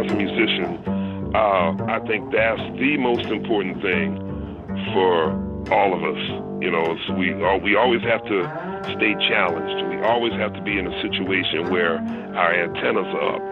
as a musician, I think that's the most important thing for all of us. You know, so we always have to stay challenged. We always have to be in a situation where our antennas are up.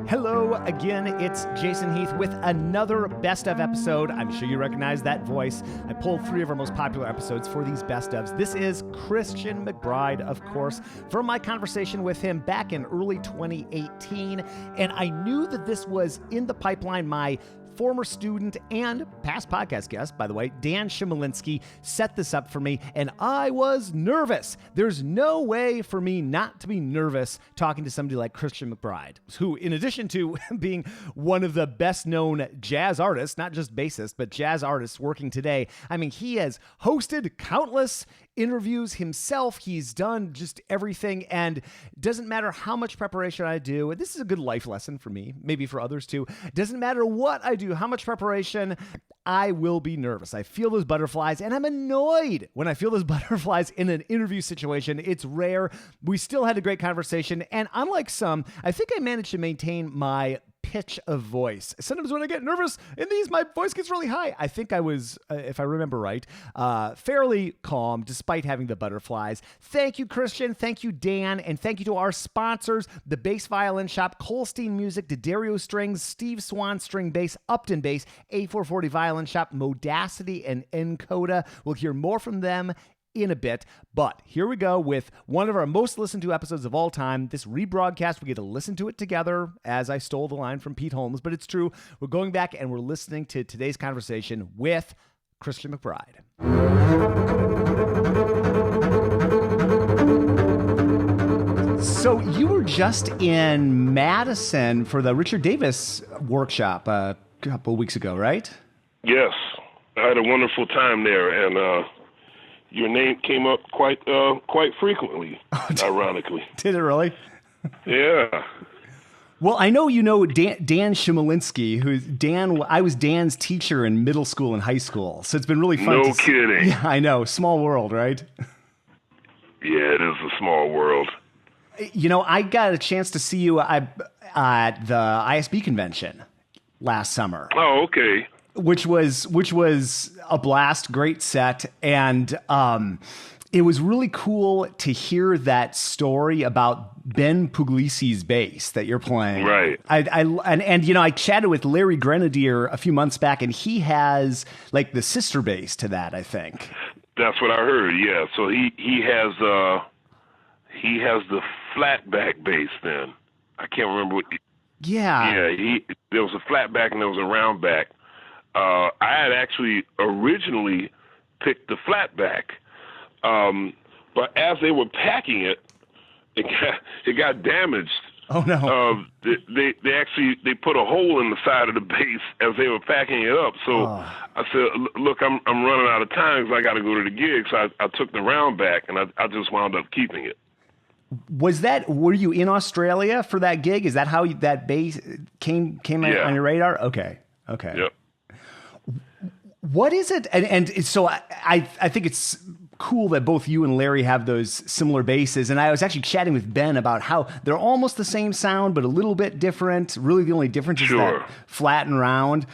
Hello again, it's Jason Heath with another Best Of episode. I'm sure you recognize that voice. I pulled 3 of our most popular episodes for these Best Ofs. This is Christian McBride, of course, from my conversation with him back in early 2018. And I knew that this was in the pipeline. My former student and past podcast guest, by the way, Dan Shimolinski, set this up for me, and I was nervous. There's no way for me not to be nervous talking to somebody like Christian McBride, who, in addition to being one of the best-known jazz artists, not just bassist, but jazz artists working today, I mean, he has hosted countless interviews himself. He's done just everything, and doesn't matter how much preparation I do. This is a good life lesson for me, maybe for others too. Doesn't matter what I do, how much preparation, I will be nervous. I feel those butterflies, and I'm annoyed when I feel those butterflies in an interview situation. It's rare. We still had a great conversation, and unlike some, I think I managed to maintain my pitch of voice. Sometimes when I get nervous in these, my voice gets really high. I think I was, if I remember right, fairly calm despite having the butterflies. Thank you, Christian. Thank you, Dan. And thank you to our sponsors, the Bass Violin Shop, Colstein Music, D'Addario Strings, Steve Swan String Bass, Upton Bass, A440 Violin Shop, Modacity, and Encoda. We'll hear more from them in a bit, but here we go with one of our most listened to episodes of all time. This rebroadcast, we get to listen to it together, as I stole the line from Pete Holmes, but it's true. We're going back and we're listening to today's conversation with Christian McBride. So you were just in Madison for the Richard Davis workshop a couple of weeks ago, right? Yes, I had a wonderful time there, and your name came up quite frequently, ironically. Did it really? Yeah. Well, I know you know Dan Shimolinski, who's Dan. I was Dan's teacher in middle school and high school, so it's been really fun. No kidding. Yeah, I know. Small world, right? Yeah, it is a small world. You know, I got a chance to see you at the ISB convention last summer. Oh, okay. Which was a blast, great set, and it was really cool to hear that story about Ben Puglisi's bass that you're playing. Right. And you know, I chatted with Larry Grenadier a few months back, and he has like the sister bass to that, I think. That's what I heard. Yeah. So he has the flat back bass. Then I can't remember what. Yeah. Yeah. There was a flat back and there was a round back. I had actually originally picked the flat back, but as they were packing it, it got damaged. Oh no! They put a hole in the side of the bass as they were packing it up. So I said, "Look, I'm running out of time because I got to go to the gig." So I took the round back, and I just wound up keeping it. Were you in Australia for that gig? Is that how that bass came on your radar? Okay. Yep. What is it? And so I think it's cool that both you and Larry have those similar basses. And I was actually chatting with Ben about how they're almost the same sound, but a little bit different. Really, the only difference is that flat and round.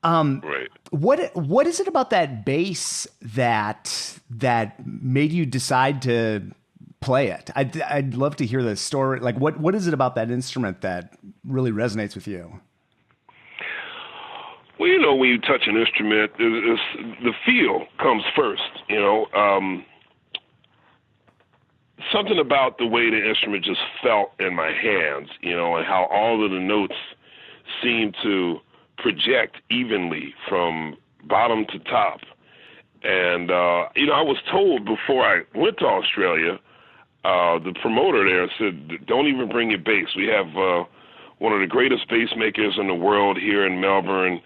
Right. What is it about that bass that made you decide to play it? I'd love to hear the story. Like, what is it about that instrument that really resonates with you? Well, you know, when you touch an instrument, the feel comes first, you know. Something about the way the instrument just felt in my hands, you know, and how all of the notes seemed to project evenly from bottom to top. And, you know, I was told before I went to Australia, the promoter there said, don't even bring your bass. We have one of the greatest bass makers in the world here in Melbourne.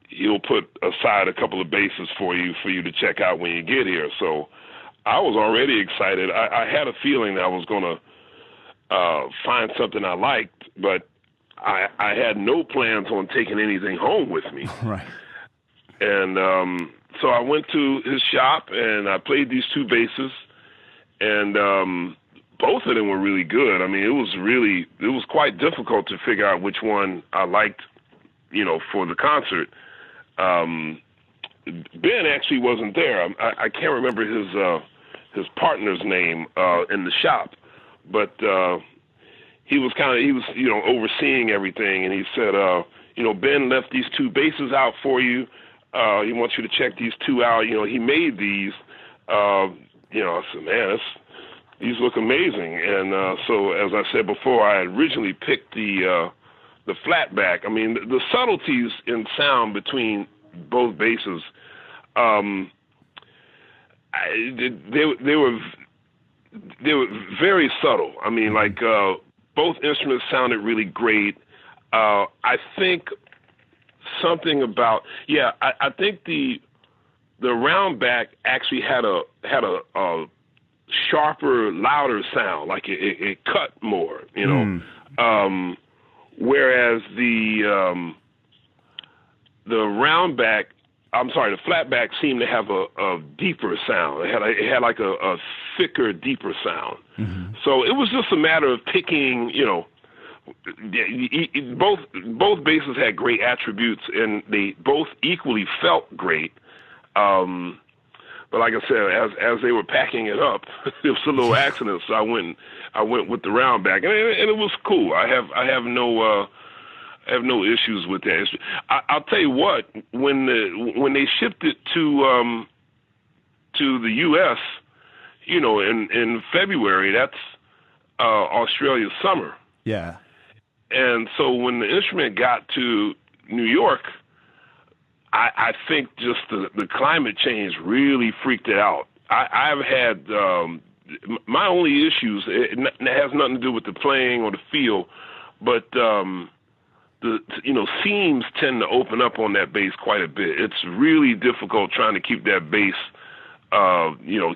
He'll put aside a couple of basses for you to check out when you get here. So I was already excited. I had a feeling that I was going to find something I liked, but I had no plans on taking anything home with me. Right. And so I went to his shop and I played these two basses, and both of them were really good. I mean, it was quite difficult to figure out which one I liked, for the concert. Ben actually wasn't there. I can't remember his partner's name in the shop, but he was overseeing everything, and he said, Ben left these 2 basses out for you. He wants you to check these 2 out. He made these. I said, man, these look amazing. And so, as I said before, I had originally picked the flatback. I mean, the subtleties in sound between both basses, they were very subtle. I mean, like both instruments sounded really great. I think something about I think the round back actually had a sharper, louder sound, like it cut more, whereas the round back, the flatback seemed to have a deeper sound. It had like a thicker, deeper sound. Mm-hmm. So it was just a matter of picking, both basses had great attributes, and they both equally felt great. But like I said, as they were packing it up, it was a little accident. So I went with the round back, and it was cool. I have no issues with that. I'll tell you what, when they shipped it to the U.S., in February, that's Australia's summer. Yeah. And so when the instrument got to New York, I think just the climate change really freaked it out. I've had my only issues. It has nothing to do with the playing or the feel, but the seams tend to open up on that bass quite a bit. It's really difficult trying to keep that bass,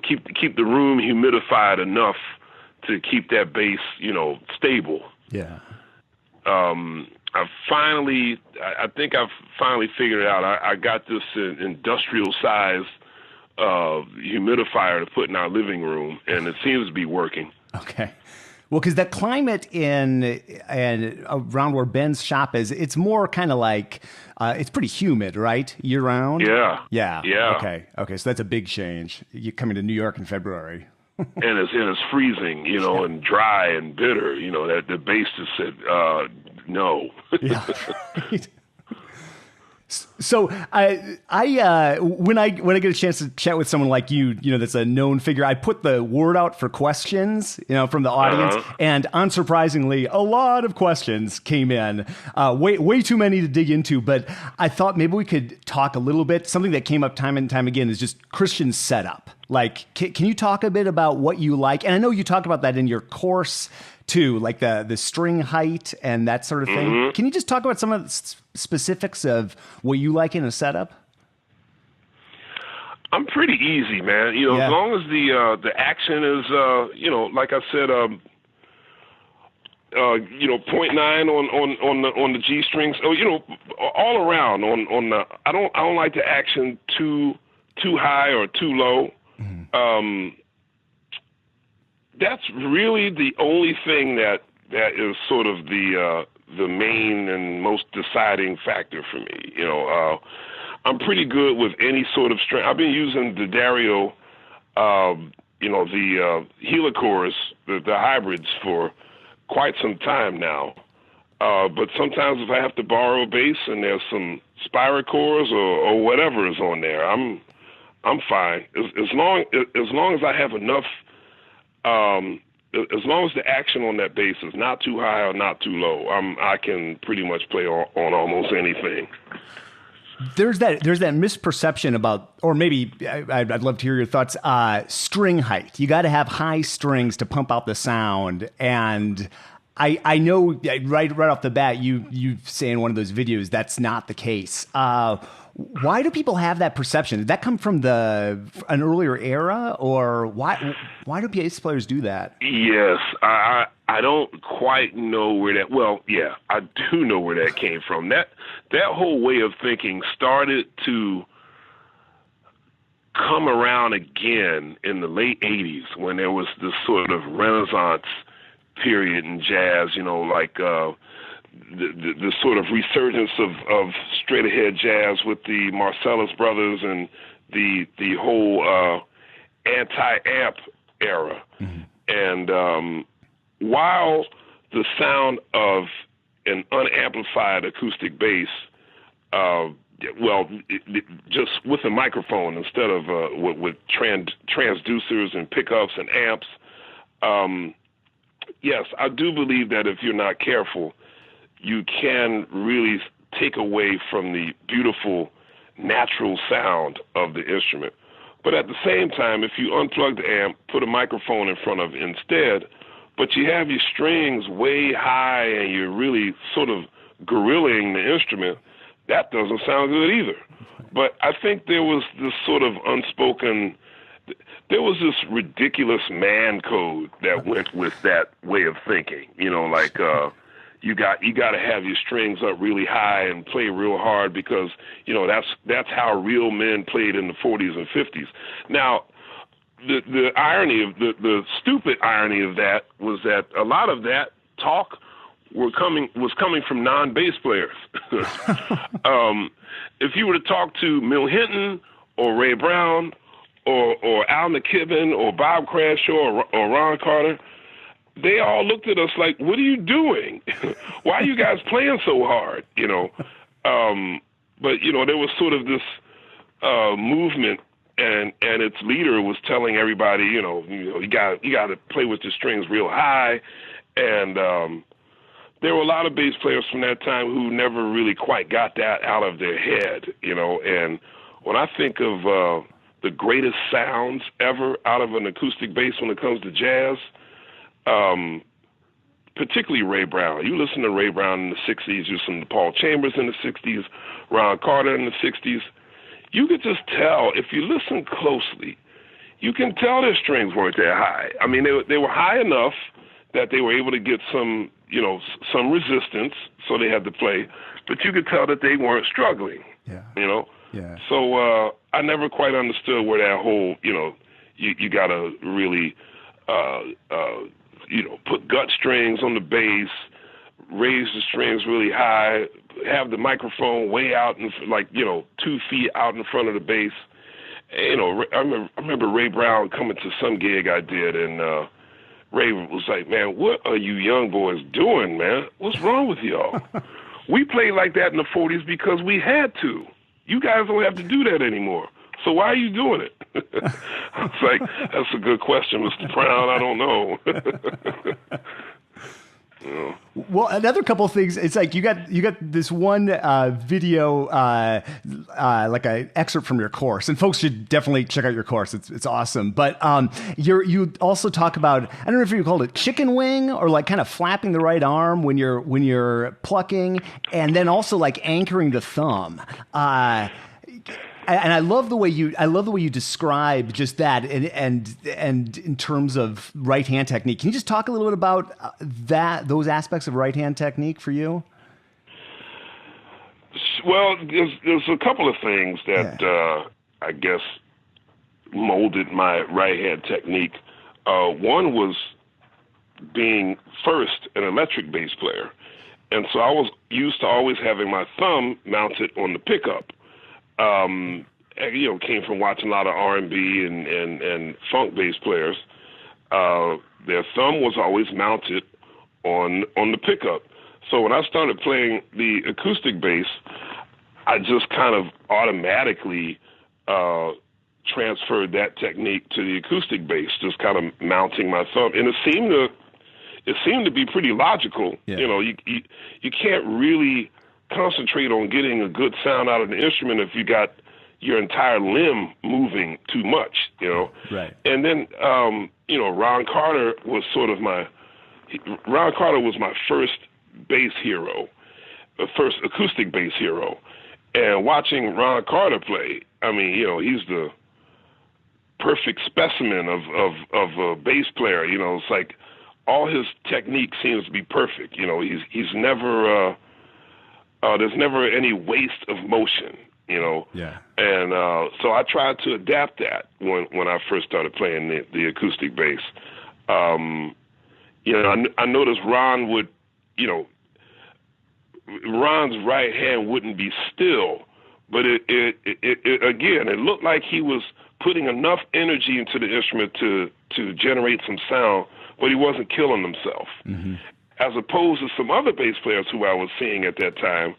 keep the room humidified enough to keep that bass, stable. Yeah. I think I've finally figured it out. I got this industrial size humidifier to put in our living room, and it seems to be working. Okay. Well, because that climate and around where Ben's shop is, it's more kind of like, it's pretty humid, right? Year round? Yeah. Yeah. Yeah. Okay. So that's a big change. You're coming to New York in February. and it's freezing, and dry and bitter, that the bass just said, no. Yeah. Right. So when I get a chance to chat with someone like you, that's a known figure, I put the word out for questions, from the audience, and unsurprisingly, a lot of questions came in, way too many to dig into. But I thought maybe we could talk a little bit. Something that came up time and time again is just Christian's setup. Like, can you talk a bit about what you like? And I know you talk about that in your course too, like the string height and that sort of thing. Mm-hmm. Can you just talk about some of the specifics of what you like in a setup? I'm pretty easy, man. As long as the action is, like I said, 0.9 on the G strings. All around on the. I don't like the action too high or too low. Mm-hmm. That's really the only thing that is sort of the main and most deciding factor for me. I'm pretty good with any sort of string. I've been using the Dario, the Helicores, the hybrids for quite some time now. But sometimes if I have to borrow a bass and there's some Spiracores or whatever is on there, I'm fine as long as I have enough. As long as the action on that bass is not too high or not too low, I can pretty much play on almost anything. There's that misperception about, or maybe I'd love to hear your thoughts. String height. You got to have high strings to pump out the sound, and I know right off the bat you say in one of those videos that's not the case. Why do people have that perception? Did that come from an earlier era, or why do bass players do that? Yes, I don't quite know where that. Well, yeah, I do know where that came from. That whole way of thinking started to come around again in the late 80s when there was this sort of renaissance period in jazz, like the sort of resurgence of straight ahead jazz with the Marcellus brothers and the whole anti-amp era. Mm-hmm. And while the sound of an unamplified acoustic bass, just with a microphone instead of with transducers and pickups and amps, yes, I do believe that if you're not careful, you can really take away from the beautiful natural sound of the instrument. But at the same time, if you unplug the amp, put a microphone in front of it instead, but you have your strings way high and you're really sort of gorillaing the instrument, that doesn't sound good either. But I think there was this sort of unspoken, there was this ridiculous man code that went with that way of thinking. You got to have your strings up really high and play real hard because that's how real men played in the 40s and 50s. Now, the irony of the stupid irony of that was that a lot of that talk was coming from non-bass players. If you were to talk to Mill Hinton or Ray Brown or Al McKibben or Bob Crashaw or Ron Carter, they all looked at us like, "What are you doing? Why are you guys playing so hard?" But there was sort of this movement, and its leader was telling everybody, you got to play with the strings real high, and there were a lot of bass players from that time who never really quite got that out of their head, And when I think of the greatest sounds ever out of an acoustic bass when it comes to jazz, particularly Ray Brown. You listen to Ray Brown in the 60s, you listen to Paul Chambers in the 60s, Ron Carter in the 60s. You could just tell, if you listen closely, you can tell their strings weren't that high. I mean, they were high enough that they were able to get some resistance, so they had to play, but you could tell that they weren't struggling, Yeah. So I never quite understood where that whole, you got to really, put gut strings on the bass, raise the strings really high, have the microphone way out, 2 feet out in front of the bass. I remember Ray Brown coming to some gig I did, and Ray was like, "Man, what are you young boys doing, man? What's wrong with y'all? We played like that in the 40s because we had to. You guys don't have to do that anymore. So why are you doing it?" I was like, "That's a good question, Mr. Brown. I don't know." Well, another couple of things. It's like you got this one video, like an excerpt from your course, and folks should definitely check out your course. It's awesome. But you also talk about, I don't know if you called it chicken wing or like kind of flapping the right arm when you're plucking, and then also like anchoring the thumb. And I love the way you describe just that, and in terms of right hand technique. Can you just talk a little bit about those aspects of right hand technique for you? Well, there's a couple of things that I guess molded my right hand technique. One was being first an electric bass player, and so I was used to always having my thumb mounted on the pickup. Came from watching a lot of R&B and funk bass players. Their thumb was always mounted on the pickup. So when I started playing the acoustic bass, I just kind of automatically transferred that technique to the acoustic bass, just kind of mounting my thumb, and it seemed to be pretty logical. Yeah. You can't really concentrate on getting a good sound out of the instrument if you got your entire limb moving too much, Right. And then, Ron Carter was my first bass hero, the first acoustic bass hero. And watching Ron Carter play, I mean, he's the perfect specimen of a bass player. It's like all his technique seems to be perfect. He's never, there's never any waste of motion. you know. Yeah. And so I tried to adapt that when I first started playing the acoustic bass. You know, I noticed Ron would, you know, Ron's right hand wouldn't be still, but it again, it looked like he was putting enough energy into the instrument to generate some sound, but he wasn't killing himself. Mm-hmm. As opposed to some other bass players who I was seeing at that time,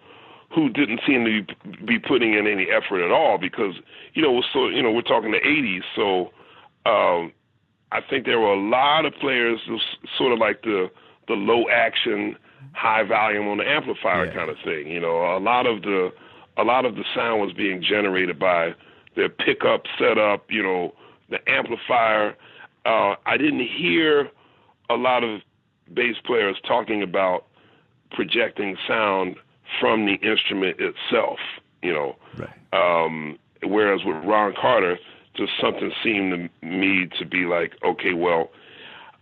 who didn't seem to be putting in any effort at all, because, you know, we're talking the 80s, so I think there were a lot of players sort of like the low action, high volume on the amplifier kind of thing. You know, a lot of the sound was being generated by their pickup setup, you know, the amplifier. I didn't hear a lot of bass players talking about projecting sound from the instrument itself, you know. Right. Whereas with Ron Carter, just something seemed to me to be like, okay, well,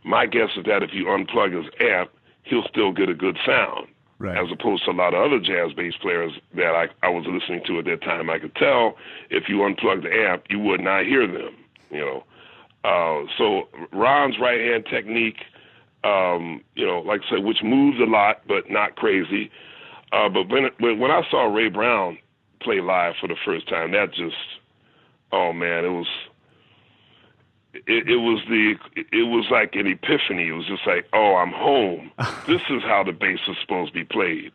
my guess is that if you unplug his amp, he'll still get a good sound. Right. As opposed to a lot of other jazz bass players that I was listening to at that time. I could tell if you unplug the amp, you would not hear them, you know. So Ron's right-hand technique, you know, like I said, which moves a lot but not crazy. But when I saw Ray Brown play live for the first time, that just, oh man, it was like an epiphany. It was just like, oh, I'm home. This is how the bass is supposed to be played.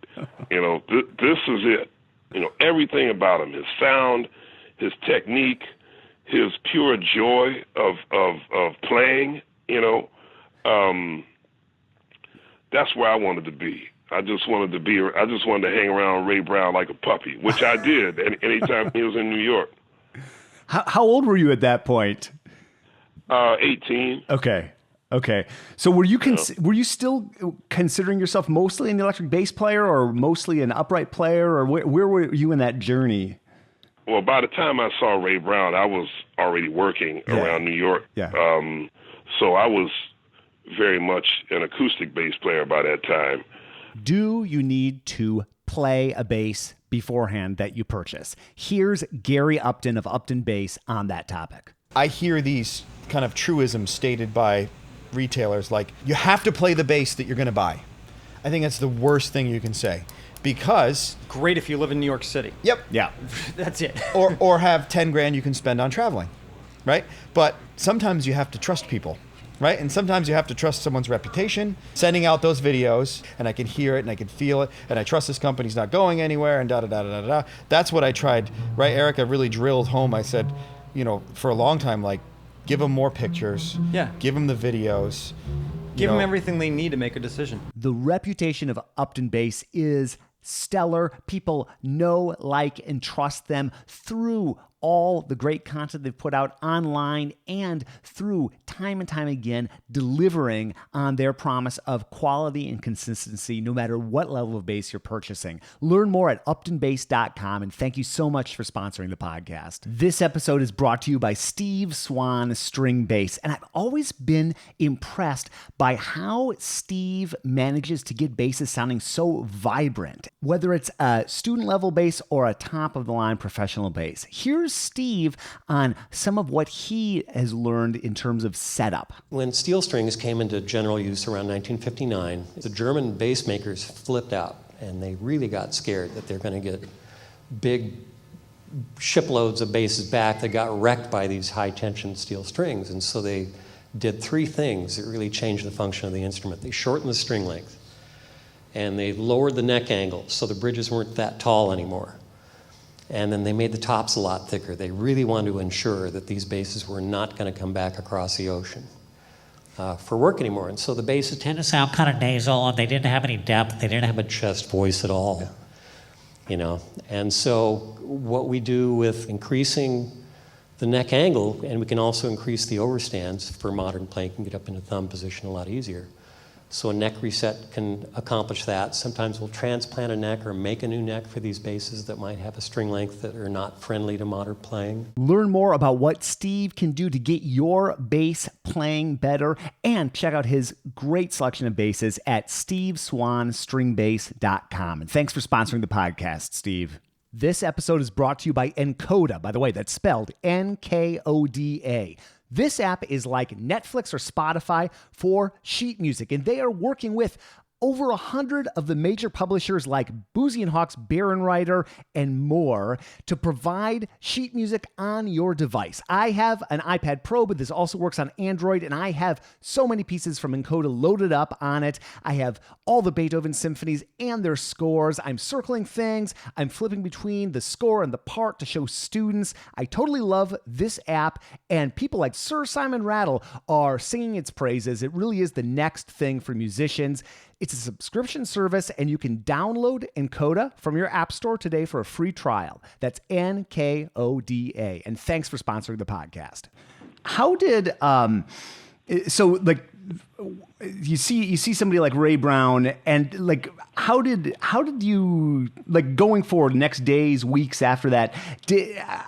You know, this is it. You know, everything about him, his sound, his technique, his pure joy of playing, you know, that's where I wanted to be. I just wanted to hang around Ray Brown like a puppy, which I did anytime he was in New York. How old were you at that point? 18. Okay. So were you still considering yourself mostly an electric bass player or mostly an upright player, or where were you in that journey? Well, by the time I saw Ray Brown, I was already working around New York. Yeah. So I was very much an acoustic bass player by that time. Do you need to play a bass beforehand that you purchase? Here's Gary Upton of Upton Bass on that topic. I hear these kind of truisms stated by retailers like, you have to play the bass that you're going to buy. I think that's the worst thing you can say, because... Great if you live in New York City. Yep. Yeah. That's it. or have 10 grand you can spend on traveling, right? But sometimes you have to trust people, right? And sometimes you have to trust someone's reputation, sending out those videos, and I can hear it and I can feel it, and I trust this company's not going anywhere, and da-da-da-da-da-da. That's what I tried, right? Erica really drilled home. I said, you know, for a long time, like, give them more pictures. Yeah. Give them the videos. Give them everything they need to make a decision. The reputation of Upton Bass is stellar. People know, like, and trust them through all the great content they've put out online and through time and time again delivering on their promise of quality and consistency no matter what level of bass you're purchasing. Learn more at uptonbass.com, and thank you so much for sponsoring the podcast. This episode is brought to you by Steve Swan String Bass, and I've always been impressed by how Steve manages to get basses sounding so vibrant, whether it's a student level bass or a top of the line professional bass. Here's Steve on some of what he has learned in terms of setup. When steel strings came into general use around 1959, the German bass makers flipped out, and they really got scared that they're going to get big shiploads of basses back that got wrecked by these high-tension steel strings. And so they did three things that really changed the function of the instrument. They shortened the string length, and they lowered the neck angle so the bridges weren't that tall anymore. And then they made the tops a lot thicker. They really wanted to ensure that these basses were not going to come back across the ocean for work anymore. And so the basses tend to sound kind of nasal, and they didn't have any depth. They didn't have a chest voice at all, you know. And so what we do with increasing the neck angle, and we can also increase the overstands for modern playing, can get up into thumb position a lot easier. So a neck reset can accomplish that. Sometimes we'll transplant a neck or make a new neck for these basses that might have a string length that are not friendly to modern playing. Learn more about what Steve can do to get your bass playing better, and check out his great selection of basses at steveswansstringbass.com. And thanks for sponsoring the podcast, Steve. This episode is brought to you by Encoda. By the way, that's spelled Nkoda. This app is like Netflix or Spotify for sheet music, and they are working with over 100 of the major publishers like Boozy & Hawkes, Writer, and more to provide sheet music on your device. I have an iPad Pro, but this also works on Android, and I have so many pieces from Encoda loaded up on it. I have all the Beethoven symphonies and their scores. I'm circling things. I'm flipping between the score and the part to show students. I totally love this app, and people like Sir Simon Rattle are singing its praises. It really is the next thing for musicians. It's a subscription service, and you can download Encoda from your app store today for a free trial. That's Nkoda. And thanks for sponsoring the podcast. How did you see somebody like Ray Brown, and like how did you, like, going forward, next days, weeks after that,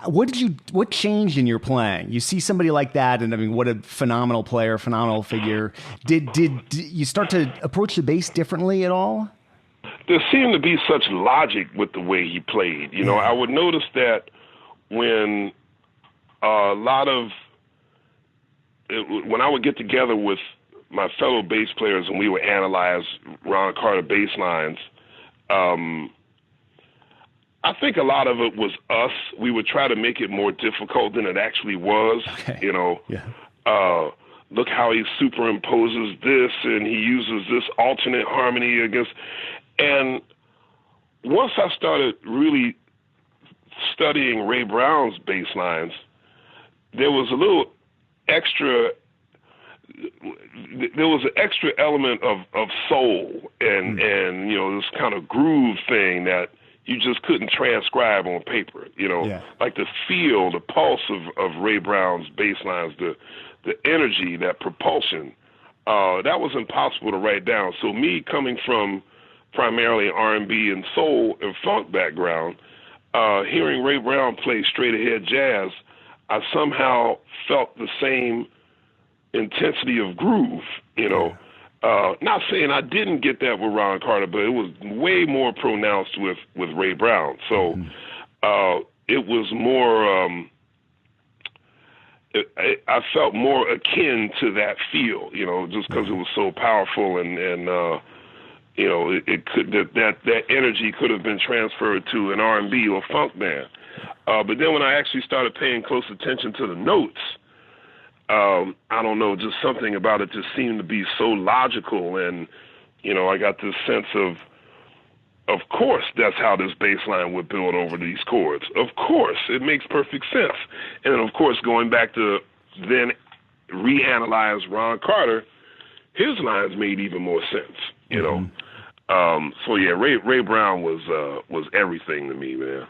what changed in your playing? You see somebody like that, and I mean, what a phenomenal player, phenomenal figure. Did you start to approach the bass differently at all? There seemed to be such logic with the way he played. You know, I would notice that when when I would get together with my fellow bass players and we would analyze Ron Carter bass lines, I think a lot of it was us. We would try to make it more difficult than it actually was. Okay. You know, look how he superimposes this and he uses this alternate harmony against. And once I started really studying Ray Brown's bass lines, there was a little extra. There was an extra element of soul and you know, this kind of groove thing that you just couldn't transcribe on paper. You know, like the feel, the pulse of Ray Brown's bass lines, the energy, that propulsion, that was impossible to write down. So me coming from primarily R&B and soul and funk background, hearing Ray Brown play straight ahead jazz, I somehow felt the same intensity of groove, you know. Not saying I didn't get that with Ron Carter, but it was way more pronounced with Ray Brown. So it was more, I felt more akin to that feel, you know, just because it was so powerful and you know, it could that energy could have been transferred to an R&B or funk band. But then when I actually started paying close attention to the notes, I don't know, just something about it just seemed to be so logical, and you know, I got this sense of course, that's how this bass line would build over these chords. Of course, it makes perfect sense. And then, of course, going back to then reanalyze Ron Carter, his lines made even more sense, you know. So yeah, Ray Brown was everything to me, man.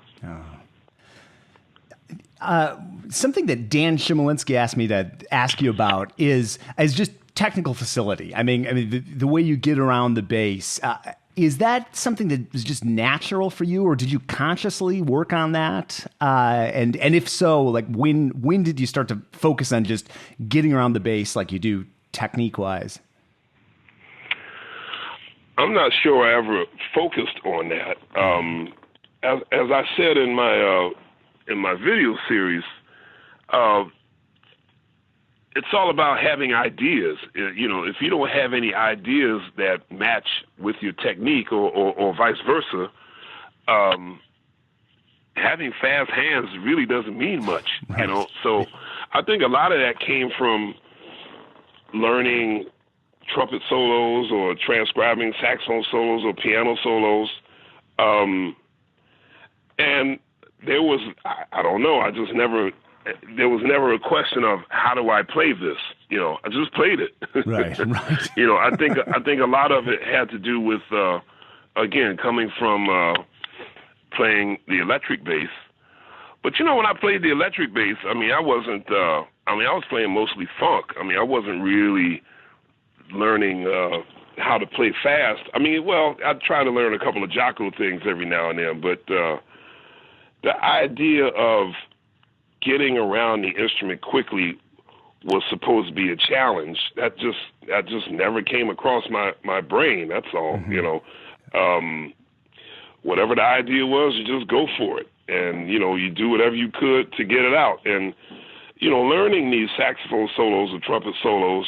Something that Dan Shimolinski asked me to ask you about is just technical facility. I mean, the way you get around the bass. Is that something that was just natural for you, or did you consciously work on that? And if so, like when did you start to focus on just getting around the bass like you do technique wise? I'm not sure I ever focused on that. As I said in my video series, it's all about having ideas. You know, if you don't have any ideas that match with your technique or vice versa, having fast hands really doesn't mean much, you know. So I think a lot of that came from learning trumpet solos or transcribing saxophone solos or piano solos. And there was, I don't know, there was never a question of how do I play this? You know, I just played it. Right. You know, I think a lot of it had to do with, again, coming from playing the electric bass. But, you know, when I played the electric bass, I mean, I was playing mostly funk. I mean, I wasn't really learning how to play fast. I mean, well, I try to learn a couple of Jocko things every now and then, but the idea of getting around the instrument quickly was supposed to be a challenge. That just never came across my brain. That's all. You know, whatever the idea was, you just go for it. And, you do whatever you could to get it out. And, learning these saxophone solos or trumpet solos,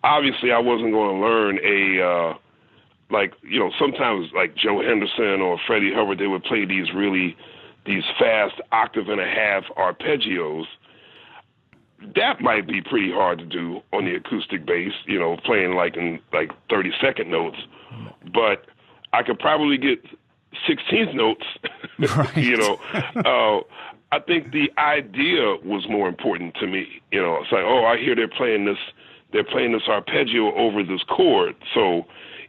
obviously I wasn't going to learn sometimes like Joe Henderson or Freddie Hubbard, they would play these fast octave and a half arpeggios. That might be pretty hard to do on the acoustic bass, playing in 30-second notes. But I could probably get 16th notes, right. I think the idea was more important to me. It's like, I hear they're playing this arpeggio over this chord. So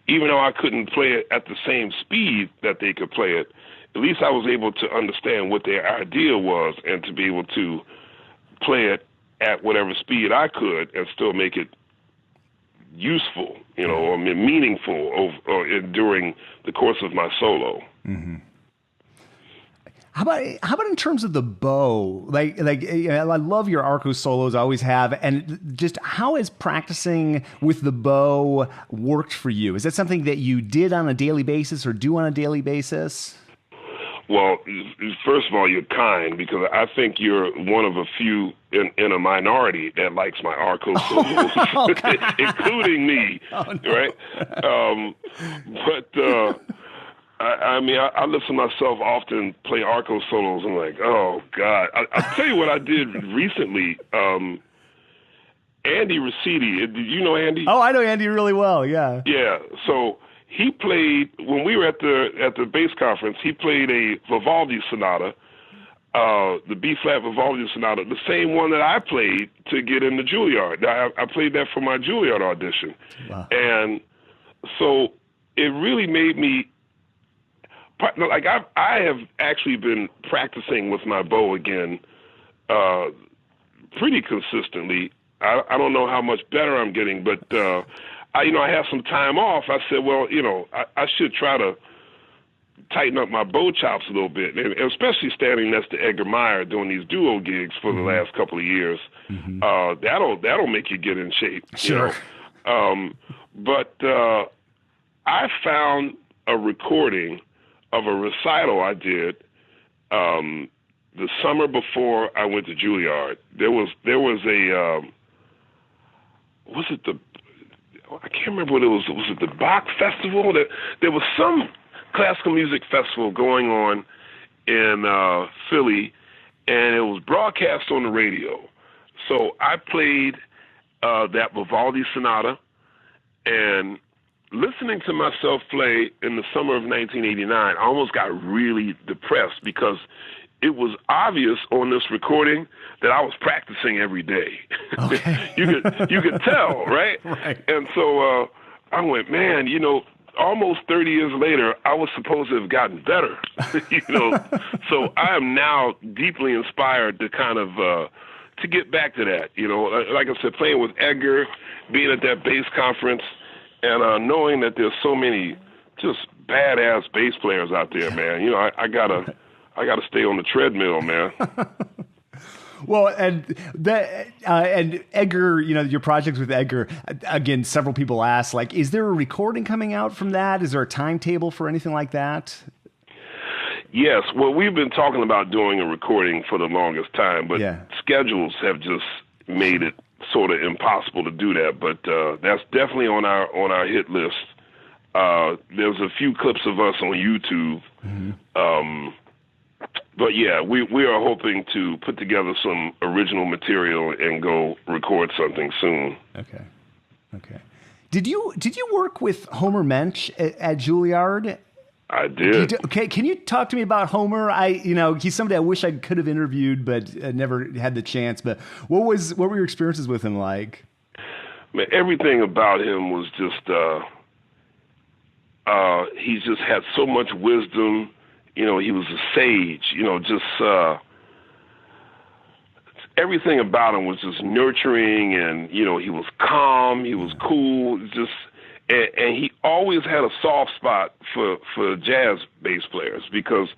even though I couldn't play it at the same speed that they could play it, at least I was able to understand what their idea was and to be able to play it at whatever speed I could and still make it useful, or meaningful during the course of my solo. Mm-hmm. How about in terms of the bow? I love your arco solos, I always have. And just how has practicing with the bow worked for you? Is that something that you did on a daily basis or do on a daily basis? Well, first of all, you're kind, because I think you're one of a few in a minority that likes my arco solos, including me, right? I listen to myself often play arco solos. I'm like, oh, God. I'll tell you what I did recently. Andy Rossetti, do you know Andy? Oh, I know Andy really well, yeah. Yeah, so he played, when we were at the bass conference, he played a Vivaldi sonata, the B-flat Vivaldi sonata, the same one that I played to get into Juilliard. I played that for my Juilliard audition. Wow. And so it really made me, I have actually been practicing with my bow again pretty consistently. I don't know how much better I'm getting, but I have some time off. I said, well, I should try to tighten up my bow chops a little bit, and especially standing next to Edgar Meyer doing these duo gigs for the last couple of years. Mm-hmm. That'll make you get in shape. Sure. But I found a recording of a recital I did the summer before I went to Juilliard. There was a I can't remember what it was. Was it the Bach Festival? There was some classical music festival going on in Philly, and it was broadcast on the radio. So I played that Vivaldi sonata, and listening to myself play in the summer of 1989, I almost got really depressed because it was obvious on this recording that I was practicing every day. Okay. you could tell, right? Right. And so I went, man, almost 30 years later, I was supposed to have gotten better, So I am now deeply inspired to kind of to get back to that. Like I said, playing with Edgar, being at that bass conference, and knowing that there's so many just badass bass players out there, man. I gotta stay on the treadmill, man. Well, and Edgar, your projects with Edgar, again, several people ask, is there a recording coming out from that? Is there a timetable for anything like that? Yes. Well, we've been talking about doing a recording for the longest time, but schedules have just made it sort of impossible to do that. But that's definitely on our hit list. There's a few clips of us on YouTube. Mm-hmm. But yeah, we are hoping to put together some original material and go record something soon. Okay. Did you work with Homer Mensch at Juilliard? I did. Okay, can you talk to me about Homer? He's somebody I wish I could have interviewed, but never had the chance. But what were your experiences with him like? Man, everything about him was just he just had so much wisdom. He was a sage. Everything about him was just nurturing, and he was calm. He was cool. And he always had a soft spot for jazz bass players, because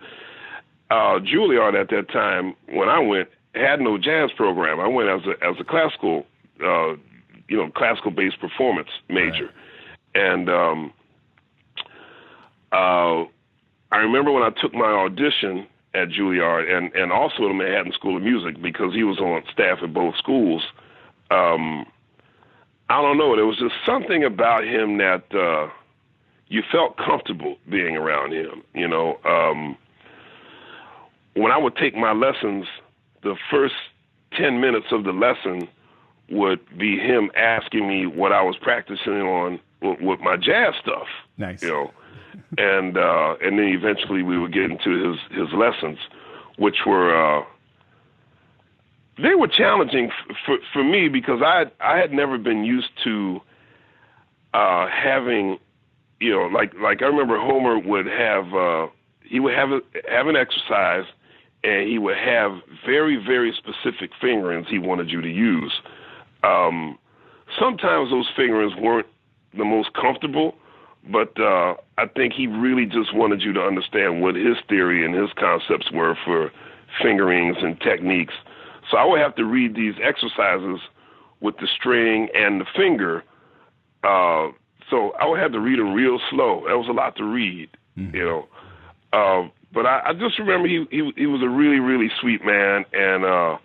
Juilliard at that time, when I went, had no jazz program. I went as a classical, classical bass performance major, right. And I remember when I took my audition at Juilliard and also at the Manhattan School of Music, because he was on staff at both schools. I don't know. There was just something about him that you felt comfortable being around him. You know, when I would take my lessons, the first 10 minutes of the lesson would be him asking me what I was practicing on with my jazz stuff. Nice. You know, and then eventually we would get into his lessons, which were they were challenging for me, because I had never been used to having, you know, like I remember Homer would have he would have an exercise, and he would have very, very specific fingerings he wanted you to use. Sometimes those fingerings weren't the most comfortable, but I think he really just wanted you to understand what his theory and his concepts were for fingerings and techniques. So I would have to read these exercises with the string and the finger. So I would have to read them real slow. That was a lot to read, you know. But I just remember he was a really, really sweet man. And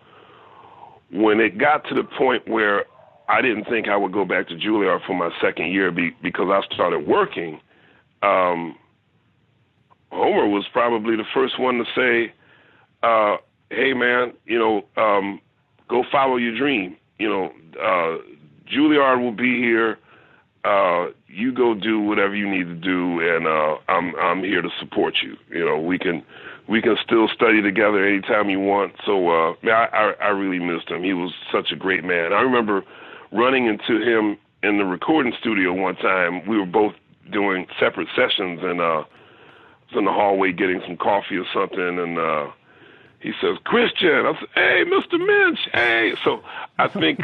when it got to the point where I didn't think I would go back to Juilliard for my second year because I started working, Homer was probably the first one to say, hey, man, you know, go follow your dream. You know, Juilliard will be here. You go do whatever you need to do, and I'm here to support you. You know, we can still study together anytime you want. So man, I really missed him. He was such a great man. I remember running into him in the recording studio one time. We were both doing separate sessions, and I was in the hallway getting some coffee or something, and he says, "Christian." I said, "Hey, Mr. Minch, hey." So I think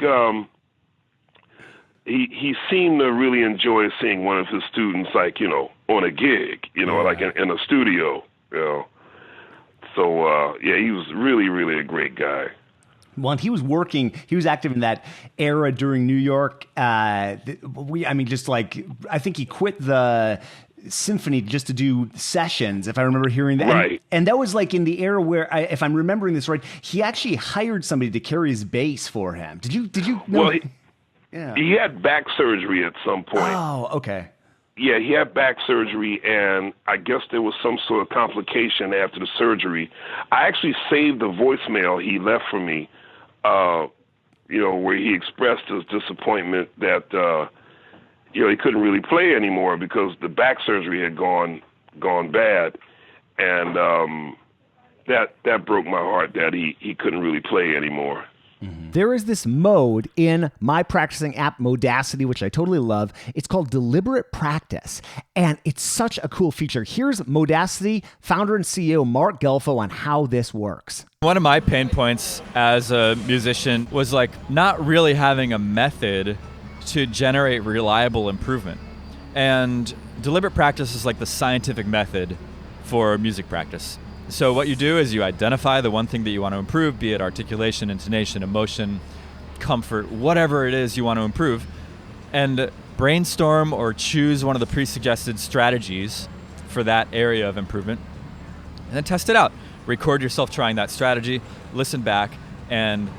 he seemed to really enjoy seeing one of his students, like, you know, on a gig, you know, like in a studio, you know. So, yeah, he was really, really a great guy. Well, and he was active in that era during New York. I think he quit the symphony just to do sessions, if I remember hearing that. Right. And that was like in the era where, if I'm remembering this right, he actually hired somebody to carry his bass for him. Did you know? Well, he had back surgery at some point. Oh, okay. Yeah, he had back surgery, and I guess there was some sort of complication after the surgery. I actually saved the voicemail he left for me, you know, where he expressed his disappointment that, you know, he couldn't really play anymore because the back surgery had gone bad. And that broke my heart that he couldn't really play anymore. Mm-hmm. There is this mode in my practicing app, Modacity, which I totally love. It's called Deliberate Practice, and it's such a cool feature. Here's Modacity founder and CEO Mark Gelfo on how this works. One of my pain points as a musician was like not really having a method to generate reliable improvement. And deliberate practice is like the scientific method for music practice. So what you do is you identify the one thing that you want to improve, be it articulation, intonation, emotion, comfort, whatever it is you want to improve, and brainstorm or choose one of the pre-suggested strategies for that area of improvement, and then test it out. Record yourself trying that strategy, listen back, and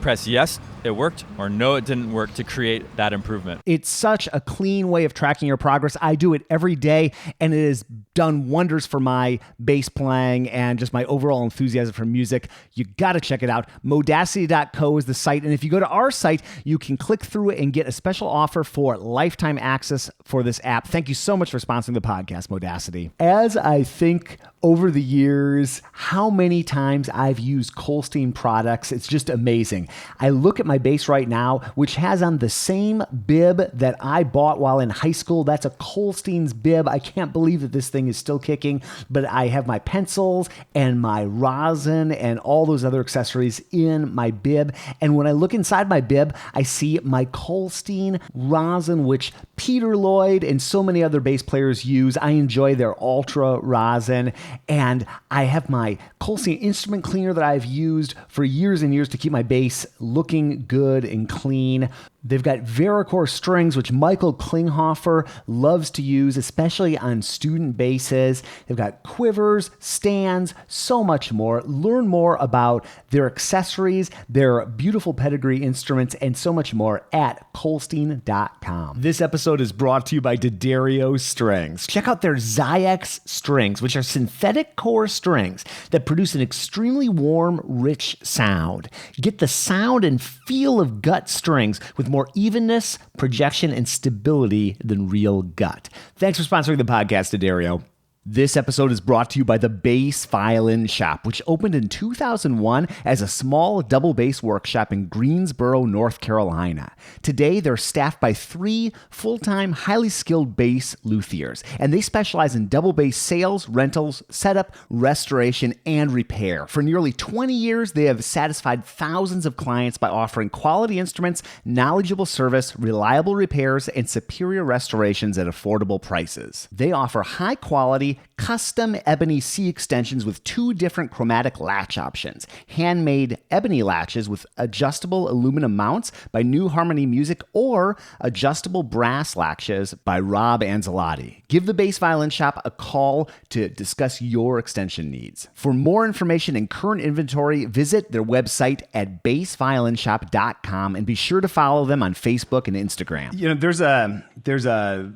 press yes, it worked, or no, it didn't work to create that improvement. It's such a clean way of tracking your progress. I do it every day, and it has done wonders for my bass playing and just my overall enthusiasm for music. You got to check it out. Modacity.co is the site, and if you go to our site, you can click through it and get a special offer for lifetime access for this app. Thank you so much for sponsoring the podcast, Modacity. As I think over the years, how many times I've used Colstein products, it's just amazing. I look at my bass right now, which has on the same bib that I bought while in high school. That's a Colstein's bib. I can't believe that this thing is still kicking, but I have my pencils and my rosin and all those other accessories in my bib. And when I look inside my bib, I see my Colstein rosin, which Peter Lloyd and so many other bass players use. I enjoy their Ultra rosin. And I have my Colstein instrument cleaner that I've used for years and years to keep my bass looking good and clean. They've got Varicore strings, which Michael Klinghoffer loves to use, especially on student basses. They've got quivers, stands, so much more. Learn more about their accessories, their beautiful pedigree instruments, and so much more at Colstein.com. This episode is brought to you by D'Addario Strings. Check out their Zyex strings, which are synthetic core strings that produce an extremely warm, rich sound. Get the sound and feel of gut strings with more evenness, projection, and stability than real gut. Thanks for sponsoring the podcast, D'Addario. This episode is brought to you by the Bass Violin Shop, which opened in 2001 as a small double bass workshop in Greensboro, North Carolina. Today, they're staffed by 3 full-time, highly skilled bass luthiers, and they specialize in double bass sales, rentals, setup, restoration, and repair. For nearly 20 years, they have satisfied thousands of clients by offering quality instruments, knowledgeable service, reliable repairs, and superior restorations at affordable prices. They offer high-quality, custom ebony C extensions with 2 different chromatic latch options. Handmade ebony latches with adjustable aluminum mounts by New Harmony Music, or adjustable brass latches by Rob Anzalotti. Give the Bass Violin Shop a call to discuss your extension needs. For more information and current inventory, visit their website at bassviolinshop.com and be sure to follow them on Facebook and Instagram. You know, there's a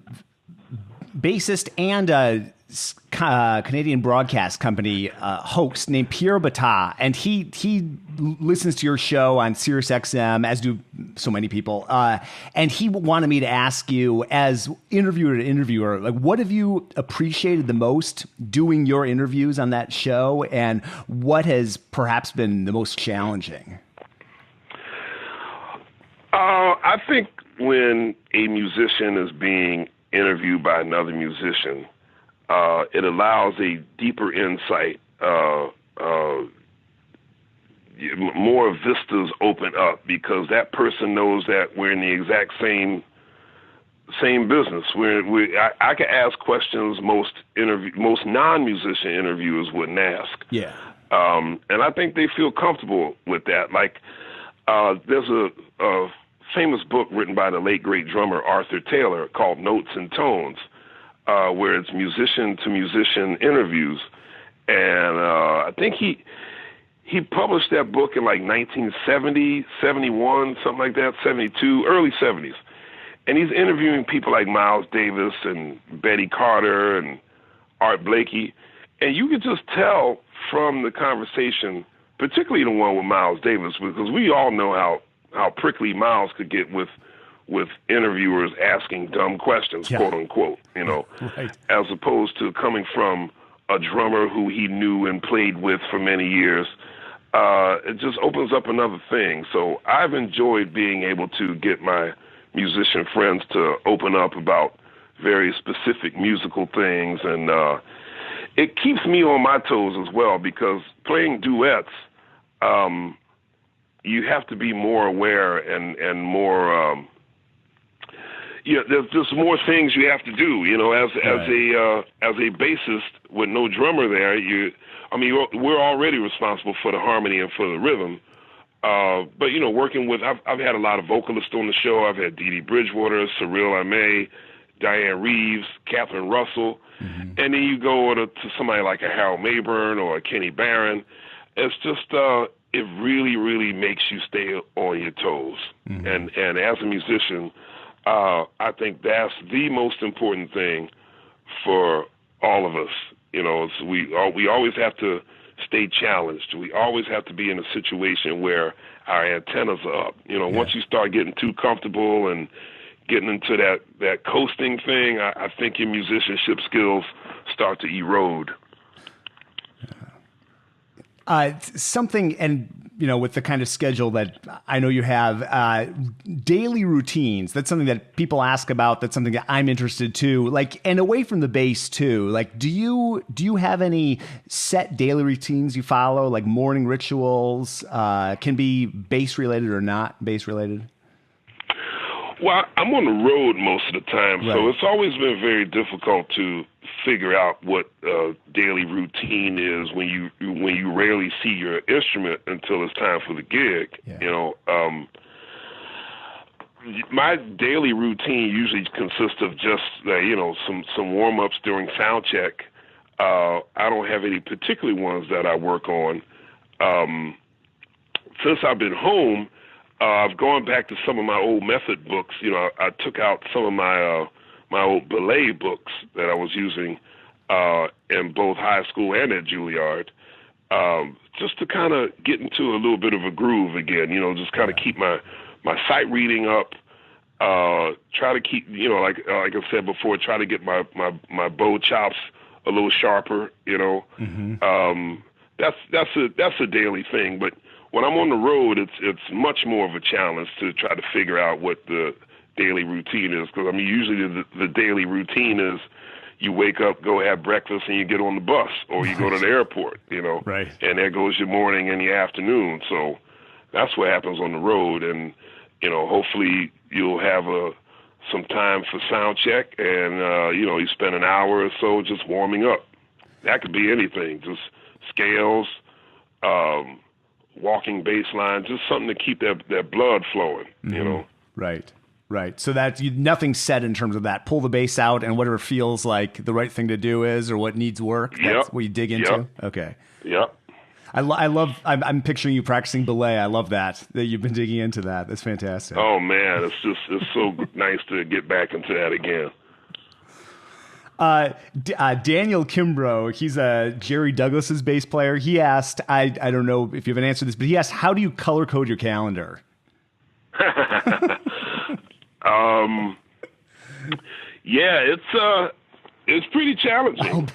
bassist and a Canadian broadcast company host named Pierre Bata, and he listens to your show on SiriusXM, as do so many people. And he wanted me to ask you, as interviewer to interviewer, like, what have you appreciated the most doing your interviews on that show, and what has perhaps been the most challenging? I think when a musician is being interviewed by another musician, it allows a deeper insight. More vistas open up because that person knows that we're in the exact same business. I can ask questions most non-musician interviewers wouldn't ask. Yeah. And I think they feel comfortable with that. Like, there's a famous book written by the late great drummer Arthur Taylor called Notes and Tones, where it's musician to musician interviews. And I think he published that book in like 1970, 71, something like that, 72, early 70s. And he's interviewing people like Miles Davis and Betty Carter and Art Blakey. And you could just tell from the conversation, particularly the one with Miles Davis, because we all know how prickly Miles could get with interviewers asking dumb questions, quote unquote, you know, right, as opposed to coming from a drummer who he knew and played with for many years. It just opens up another thing. So I've enjoyed being able to get my musician friends to open up about very specific musical things, and it keeps me on my toes as well, because playing duets, you have to be more aware and more. There's just more things you have to do. You know, as a bassist with no drummer there, we're already responsible for the harmony and for the rhythm. But you know, working with, I've had a lot of vocalists on the show. I've had Dee Dee Bridgewater, Cyril Aimee, Diane Reeves, Catherine Russell, and then you go to somebody like a Harold Mayburn or a Kenny Barron. It's just it really, really makes you stay on your toes. And as a musician, I think that's the most important thing for all of us. You know, we always have to stay challenged. We always have to be in a situation where our antennas are up. You know, once you start getting too comfortable and getting into that coasting thing, I think your musicianship skills start to erode. Something, and you know, with the kind of schedule that I know you have, daily routines, that's something that people ask about. That's something that I'm interested too. Like, and away from the bass too, like, do you have any set daily routines you follow, like morning rituals, can be bass related or not bass related? Well, I'm on the road most of the time, so it's always been very difficult to figure out what daily routine is when you rarely see your instrument until it's time for the gig. You know, my daily routine usually consists of just some warm ups during sound check. I don't have any particular ones that I work on. Since I've been home, I've gone back to some of my old method books. I took out some of my old belay books that I was using in both high school and at Juilliard, just to kind of get into a little bit of a groove again. Just kind of keep my sight reading up. Try to keep, like I said before, try to get my bow chops a little sharper. That's a daily thing. But when I'm on the road, it's much more of a challenge to try to figure out what the daily routine is. Because usually the daily routine is you wake up, go have breakfast, and you get on the bus, or you go to the airport. Right. And there goes your morning and your afternoon. So that's what happens on the road. And hopefully you'll have some time for sound check, and you spend an hour or so just warming up. That could be anything, just scales, walking bass line, just something to keep that blood flowing. Right. So that's nothing set in terms of that. Pull the bass out, and whatever feels like the right thing to do is, or what needs work. That's what you dig into. Yep. Okay. Yep. I love. I'm picturing you practicing belay. I love that you've been digging into that. That's fantastic. Oh man, it's so nice to get back into that again. Daniel Kimbrough, he's Jerry Douglas's bass player. He asked, I don't know if you have an answer to this, but he asked, how do you color code your calendar? Yeah, it's pretty challenging.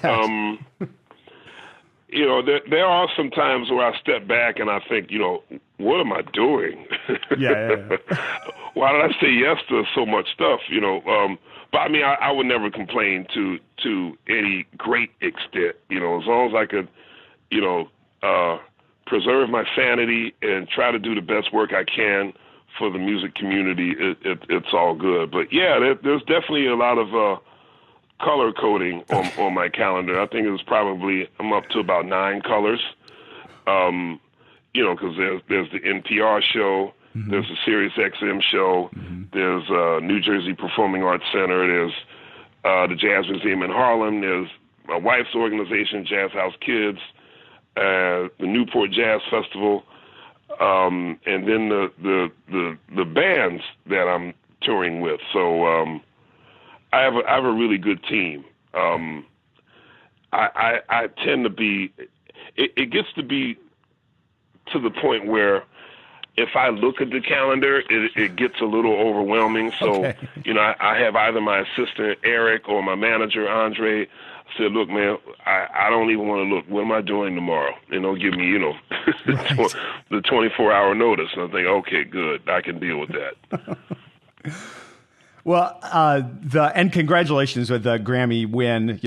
There are some times where I step back and I think, what am I doing? Yeah. Why did I say yes to so much stuff? But I would never complain to any great extent. As long as I could, preserve my sanity and try to do the best work I can for the music community, it's all good. But yeah, there's definitely a lot of color coding on my calendar. I think I'm up to about 9 colors. Because there's the NPR show, mm-hmm. there's the Sirius XM show, mm-hmm. there's New Jersey Performing Arts Center, there's the Jazz Museum in Harlem, there's my wife's organization, Jazz House Kids, the Newport Jazz Festival, and then the bands that I'm touring with. So I have a really good team. I tend to be. It gets to be to the point where if I look at the calendar, it gets a little overwhelming. So, okay. I have either my assistant, Eric, or my manager, Andre, said, look, man, I don't even want to look. What am I doing tomorrow? And they'll give me, right. the 24-hour notice. And I think, okay, good. I can deal with that. Well, and congratulations with the Grammy win.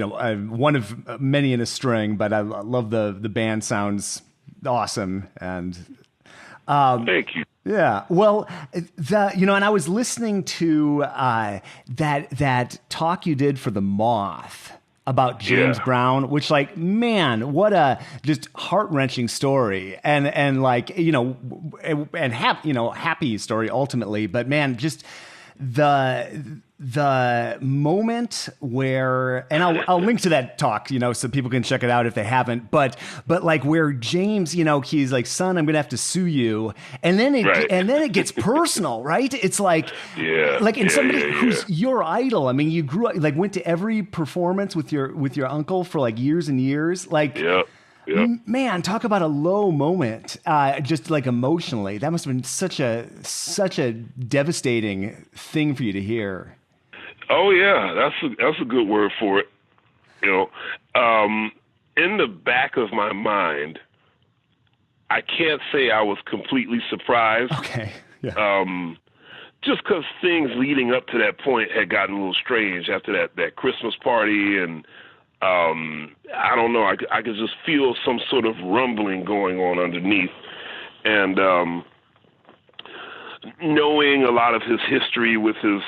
One of many in a string, but I love the band sounds awesome. And thank you. Yeah. Well, and I was listening to that talk you did for The Moth about James Brown, which, like, man, what a just heart-wrenching story, and happy story ultimately. But man, just the moment where, and I'll link to that talk, so people can check it out if they haven't, but like where James, he's like, son, I'm going to have to sue you. And then it gets personal, right? It's like, somebody who's your idol. I mean, you grew up, like, went to every performance with your uncle for like years and years. Like, man, talk about a low moment, just like emotionally. That must have been such a devastating thing for you to hear. Oh yeah, that's a good word for it. In the back of my mind, I can't say I was completely surprised. Okay. Yeah. Just because things leading up to that point had gotten a little strange after that Christmas party, and I don't know. I could just feel some sort of rumbling going on underneath, and knowing a lot of his history with his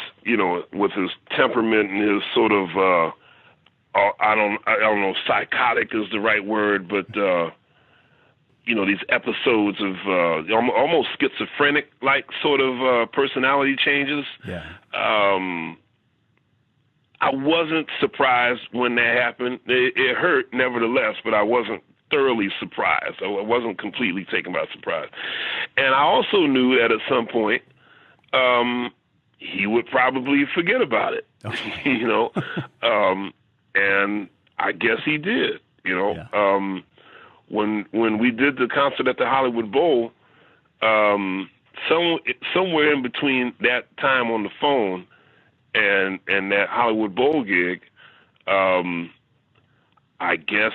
temperament and his sort of I don't know, psychotic is the right word, but these episodes of almost schizophrenic like sort of personality changes. Yeah. I wasn't surprised when that happened. It hurt nevertheless, but I wasn't thoroughly surprised. I wasn't completely taken by surprise. And I also knew that at some point he would probably forget about it. And I guess he did. Yeah. When we did the concert at the Hollywood Bowl, somewhere in between that time on the phone and that Hollywood Bowl gig, I guess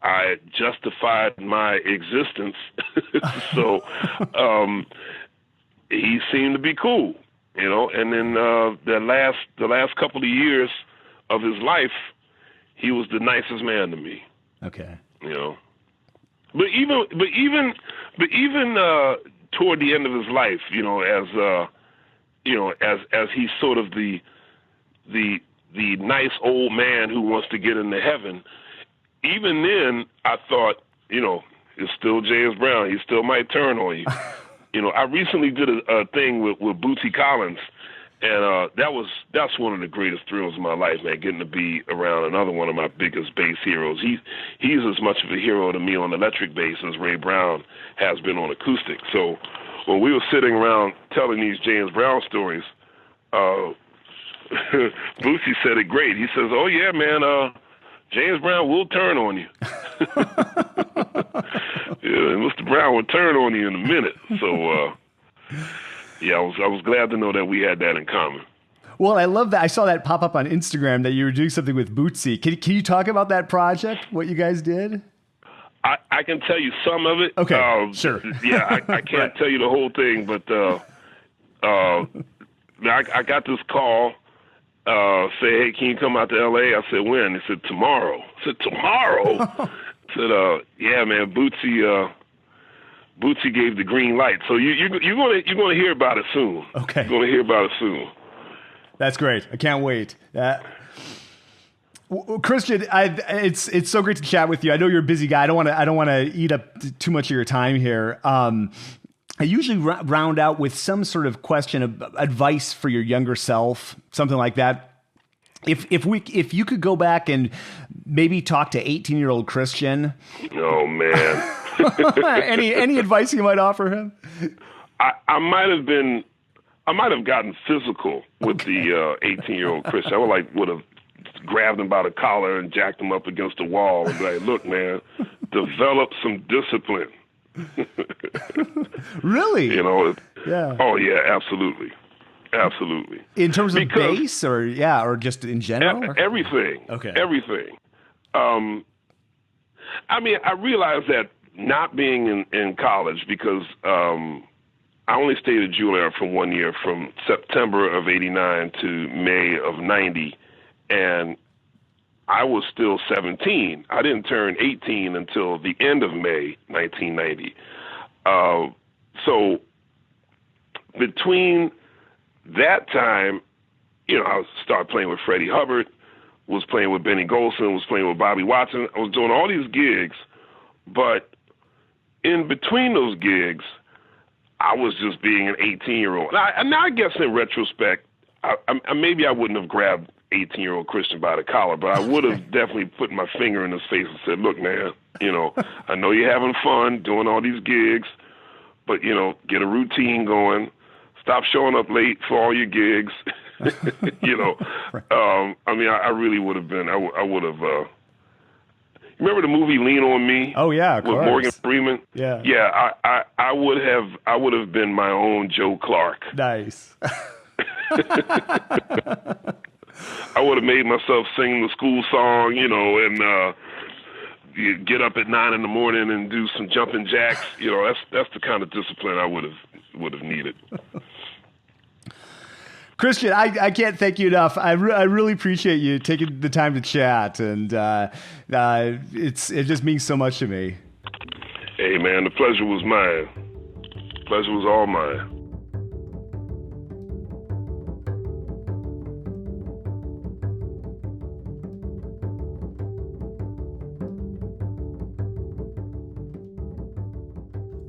I justified my existence. So he seemed to be cool, And then the last couple of years of his life, he was the nicest man to me. Okay. But even toward the end of his life, as he's sort of the nice old man who wants to get into heaven. Even then, I thought, it's still James Brown. He still might turn on you. I recently did a thing with Bootsy Collins, and that's one of the greatest thrills of my life, man. Getting to be around another one of my biggest bass heroes. He's as much of a hero to me on electric bass as Ray Brown has been on acoustic. So when we were sitting around telling these James Brown stories, Bootsy said it great. He says, "Oh yeah, man, James Brown will turn on you." Yeah, Mr. Brown will turn on you in a minute. So, I was glad to know that we had that in common. Well, I love that. I saw that pop up on Instagram that you were doing something with Bootsy. Can you talk about that project? What you guys did? I can tell you some of it. Okay, sure. Yeah, I can't tell you the whole thing, but I got this call. Say, hey, can you come out to L.A.? I said, when? He said, tomorrow. I said, tomorrow? I said, yeah, man, Bootsy gave the green light. So you're gonna hear about it soon. Okay. You're gonna hear about it soon. That's great. I can't wait. Christian, it's so great to chat with you. I know you're a busy guy. I don't want to eat up too much of your time here. I usually round out with some sort of question of advice for your younger self, something like that. If you could go back and maybe talk to 18-year-old Christian. Oh man. any advice you might offer him? I might have gotten physical with the 18-year-old Christian. I would have grabbed him by the collar and jacked him up against the wall and be like, look, man, develop some discipline. Really? Yeah. Oh yeah, absolutely. In terms of bass or just in general? Everything. Okay. Everything. I realized that not being in college, because I only stayed at Juilliard for 1 year, from September of 89 to May of 90, and I was still 17. I didn't turn 18 until the end of May 1990. So between that time, I started playing with Freddie Hubbard, was playing with Benny Golson, was playing with Bobby Watson. I was doing all these gigs, but in between those gigs, I was just being an 18-year-old. Now I guess in retrospect, maybe I wouldn't have grabbed 18-year-old Christian by the collar, but I would have definitely put my finger in his face and said, look, man, I know you're having fun doing all these gigs, but, get a routine going. Stop showing up late for all your gigs. I really would have been, I would have, remember the movie Lean on Me? Oh yeah, of with course. Morgan Freeman? Yeah. Yeah, I would have been my own Joe Clark. Nice. I would have made myself sing the school song, and you get up at 9 a.m. and do some jumping jacks. That's the kind of discipline I would have needed. Christian, I can't thank you enough. I really appreciate you taking the time to chat, and it just means so much to me. Hey, man, the pleasure was mine. The pleasure was all mine.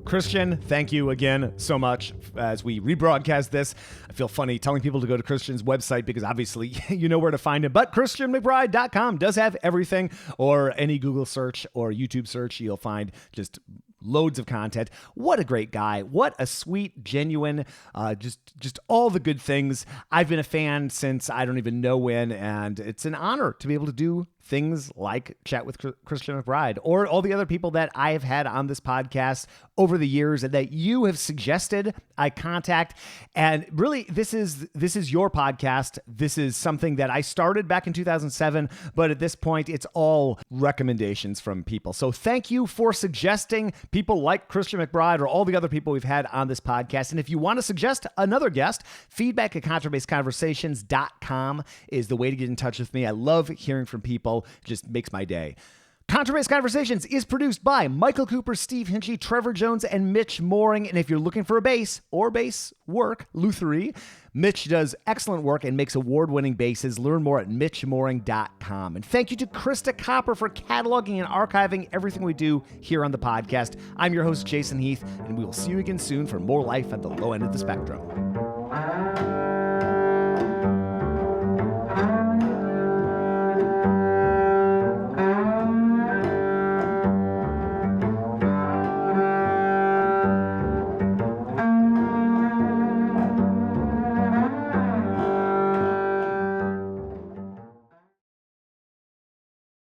Christian, thank you again so much as we rebroadcast this. I feel funny telling people to go to Christian's website because obviously you know where to find him, but ChristianMcBride.com does have everything, or any Google search or YouTube search, you'll find just loads of content. What a great guy. What a sweet, genuine, just all the good things. I've been a fan since I don't even know when, and it's an honor to be able to do things like chat with Christian McBride or all the other people that I have had on this podcast over the years and that you have suggested I contact. And really, this is your podcast. This is something that I started back in 2007, but at this point, it's all recommendations from people. So thank you for suggesting people like Christian McBride or all the other people we've had on this podcast. And if you want to suggest another guest, feedback@contrabassconversations.com is the way to get in touch with me. I love hearing from people. It just makes my day. Contrabass Conversations is produced by Michael Cooper, Steve Hinchy, Trevor Jones, and Mitch Mooring. And if you're looking for a bass or bass work, Lutherie, Mitch does excellent work and makes award-winning basses. Learn more at mitchmooring.com. And thank you to Krista Copper for cataloging and archiving everything we do here on the podcast. I'm your host, Jason Heath, and we will see you again soon for more life at the low end of the spectrum.